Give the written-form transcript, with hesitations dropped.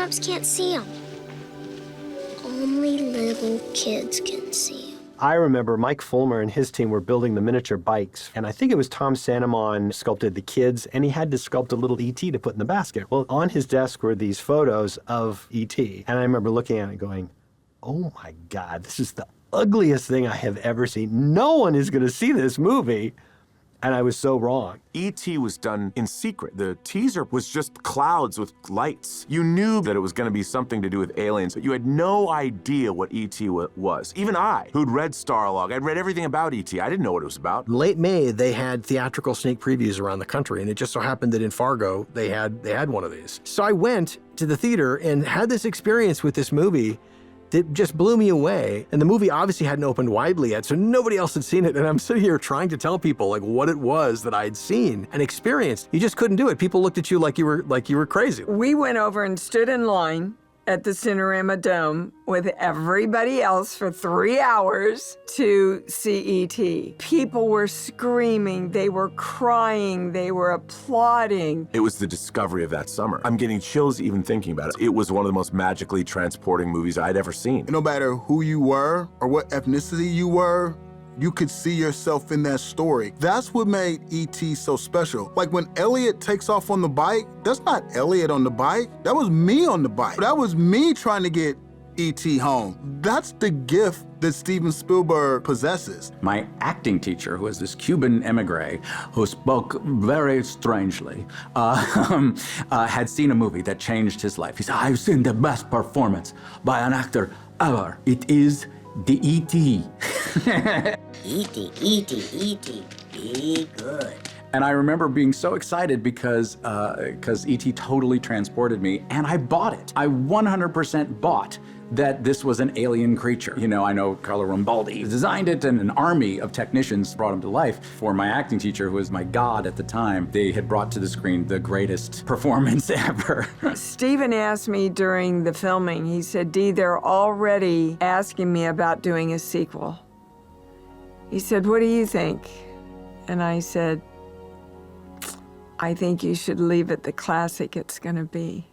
grown-ups can't see them. Only little kids can see them. I remember Mike Fulmer and his team were building the miniature bikes, and I think it was Tom Sanamon sculpted the kids, and he had to sculpt a little E.T. to put in the basket. Well, on his desk were these photos of E.T., and I remember looking at it going, oh my God, this is the ugliest thing I have ever seen. No one is going to see this movie. And I was so wrong. E.T. was done in secret. The teaser was just clouds with lights. You knew that it was going to be something to do with aliens, but you had no idea what E.T. was. Even I, who'd read Starlog, I'd read everything about E.T. I didn't know what it was about. Late May, they had theatrical sneak previews around the country, and it just so happened that in Fargo, they had one of these. So I went to the theater and had this experience with this movie that just blew me away. And the movie obviously hadn't opened widely yet, so nobody else had seen it. And I'm sitting here trying to tell people like what it was that I'd seen and experienced. You just couldn't do it. People looked at you like you were crazy. We went over and stood in line at the Cinerama Dome with everybody else for 3 hours to see E.T. People were screaming, they were crying, they were applauding. It was the discovery of that summer. I'm getting chills even thinking about it. It was one of the most magically transporting movies I'd ever seen. No matter who you were or what ethnicity you were, you could see yourself in that story. That's what made E.T. so special. Like when Elliot takes off on the bike, that's not Elliot on the bike. That was me on the bike. That was me trying to get E.T. home. That's the gift that Steven Spielberg possesses. My acting teacher, who was this Cuban emigre who spoke very strangely, had seen a movie that changed his life. He said, I've seen the best performance by an actor ever. It is the E.T. E.T., E.T., E.T., be good. And I remember being so excited because E.T. totally transported me, and I bought it. I 100% bought that this was an alien creature. You know, I know Carlo Rambaldi designed it, and an army of technicians brought him to life. For my acting teacher, who was my god at the time, they had brought to the screen the greatest performance ever. Steven asked me during the filming, he said, Dee, they're already asking me about doing a sequel. He said, what do you think? And I said, I think you should leave it the classic it's gonna be.